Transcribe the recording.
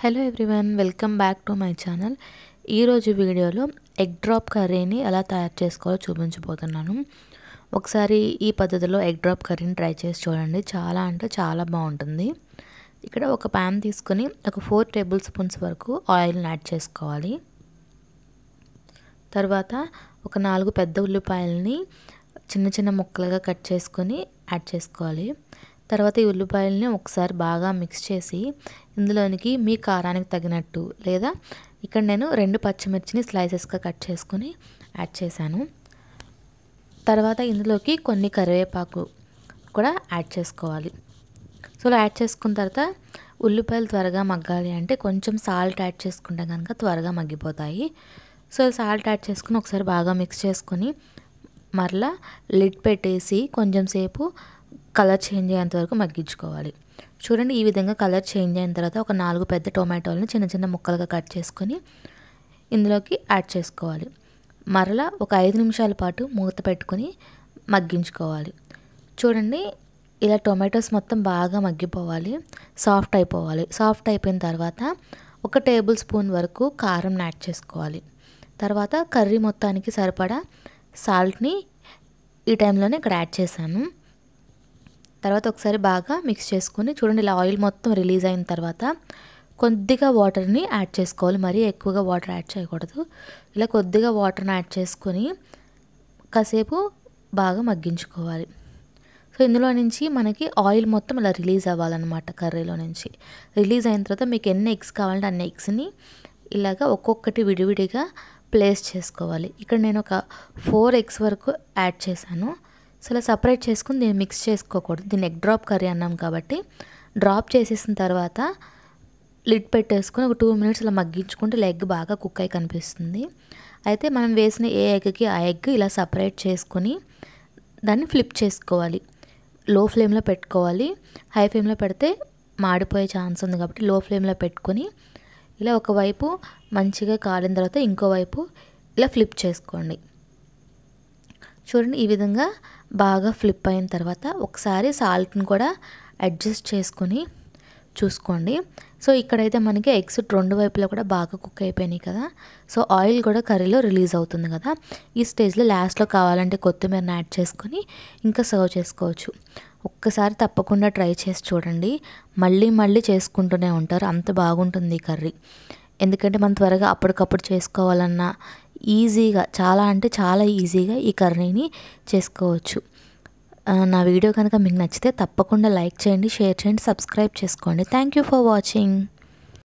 Hello everyone, welcome back to my channel. ఈరోజు వీడియోలో egg drop కర్రీని ఎలా తయారు చేసుకోవాలో చూపించబోతున్నాను. ఒకసారి ఈ పద్ధతిలో ఎగ్ డ్రాప్ కర్రీని ట్రై చేసి చూడండి. చాలా అంటే చాలా బాగుంటుంది. ఇక్కడ ఒక ప్యాన్ తీసుకొని ఒక 4 టేబుల్ స్పూన్స్ వరకు ఆయిల్ని యాడ్ చేసుకోవాలి. తర్వాత ఒక 4 పెద్ద ఉల్లిపాయలని చిన్న చిన్న ముక్కలుగా కట్ చేసుకొని యాడ్ చేసుకోవాలి. తర్వాత ఈ ఉల్లిపాయలని ఒకసారి బాగా మిక్స్ చేసి ఇందులోనికి మీ కారానికి తగినట్టు లేదా ఇక్కడ నేను 2 పచ్చిమిర్చిని స్లైసెస్గా కట్ చేసుకొని యాడ్ చేశాను. తర్వాత ఇందులోకి కొన్ని కరివేపాకు కూడా యాడ్ చేసుకోవాలి. సో యాడ్ చేసుకున్న తర్వాత ఉల్లిపాయలు త్వరగా మగ్గాలి అంటే కొంచెం సాల్ట్ యాడ్ చేసుకుంటే కనుక త్వరగా మగ్గిపోతాయి. సో సాల్ట్ యాడ్ చేసుకుని ఒకసారి బాగా మిక్స్ చేసుకొని మరలా లిడ్ పెట్టేసి కొంచెం సేపు కలర్ చేంజ్ అయ్యేంత వరకు మగ్గించుకోవాలి. చూడండి, ఈ విధంగా కలర్ చేంజ్ అయిన తర్వాత ఒక 4 పెద్ద టొమాటోలను చిన్న చిన్న ముక్కలుగా కట్ చేసుకొని ఇందులోకి యాడ్ చేసుకోవాలి. మరలా ఒక 5 నిమిషాల పాటు మూత పెట్టుకొని మగ్గించుకోవాలి. చూడండి, ఇలా టొమాటోస్ మొత్తం బాగా మగ్గిపోవాలి, సాఫ్ట్ అయిపోవాలి. సాఫ్ట్ అయిపోయిన తర్వాత 1 టేబుల్ స్పూన్ వరకు కారం యాడ్ చేసుకోవాలి. తర్వాత కర్రీ మొత్తానికి సరిపడా సాల్ట్ని ఈ టైంలోనే ఇక్కడ యాడ్ చేశాను. తర్వాత ఒకసారి బాగా మిక్స్ చేసుకొని చూడండి, ఇలా ఆయిల్ మొత్తం రిలీజ్ అయిన తర్వాత కొద్దిగా వాటర్ని యాడ్ చేసుకోవాలి. మరీ ఎక్కువగా వాటర్ యాడ్ చేయకూడదు. ఇలా కొద్దిగా వాటర్ని యాడ్ చేసుకొని కాసేపు బాగా మగ్గించుకోవాలి. సో ఇందులో నుంచి మనకి ఆయిల్ మొత్తం ఇలా రిలీజ్ అవ్వాలన్నమాట. కర్రీలో నుంచి రిలీజ్ అయిన తర్వాత మీకు ఎన్ని ఎగ్స్ కావాలంటే అన్ని ఎగ్స్ని ఇలాగా ఒక్కొక్కటి విడివిడిగా ప్లేస్ చేసుకోవాలి. ఇక్కడ నేను ఒక 4 ఎగ్స్ వరకు యాడ్ చేశాను. సో ఇలా సపరేట్ చేసుకుని దీన్ని మిక్స్ చేసుకోకూడదు. దీన్ని ఎగ్ డ్రాప్ కర్రీ అన్నాం కాబట్టి డ్రాప్ చేసేసిన తర్వాత లిడ్ పెట్టేసుకొని ఒక 2 మినిట్స్ ఇలా మగ్గించుకుంటే ఎగ్ బాగా కుక్ అయి కనిపిస్తుంది. అయితే మనం వేసిన ఏ ఎగ్కి ఆ ఎగ్ ఇలా సపరేట్ చేసుకొని దాన్ని ఫ్లిప్ చేసుకోవాలి. లో ఫ్లేమ్లో పెట్టుకోవాలి. హై ఫ్లేమ్లో పెడితే మాడిపోయే ఛాన్స్ ఉంది కాబట్టి లో ఫ్లేమ్లో పెట్టుకొని ఇలా ఒకవైపు మంచిగా కాలిన తర్వాత ఇంకోవైపు ఇలా ఫ్లిప్ చేసుకోండి. చూడండి, ఈ విధంగా బాగా ఫ్లిప్ అయిన తర్వాత ఒకసారి సాల్ట్ని కూడా అడ్జస్ట్ చేసుకొని చూసుకోండి. సో ఇక్కడైతే మనకి ఎగ్స్ 2 వైపులా కూడా బాగా కుక్ అయిపోయినాయి కదా. సో ఆయిల్ కూడా కర్రీలో రిలీజ్ అవుతుంది కదా. ఈ స్టేజ్లో లాస్ట్లో కావాలంటే కొత్తిమీరని యాడ్ చేసుకొని ఇంకా సర్వ్ చేసుకోవచ్చు. ఒక్కసారి తప్పకుండా ట్రై చేసి చూడండి. మళ్ళీ మళ్ళీ చేసుకుంటూనే ఉంటారు. అంత బాగుంటుంది ఈ కర్రీ. ఎందుకంటే మనం త్వరగా అప్పటికప్పుడు చేసుకోవాలన్నా ఈజీగా, చాలా అంటే చాలా ఈజీగా ఈ కర్రీని చేసుకోవచ్చు. నా వీడియో కనుక మీకు నచ్చితే తప్పకుండా లైక్ చేయండి, షేర్ చేయండి, సబ్స్క్రైబ్ చేసుకోండి. Thank you for watching.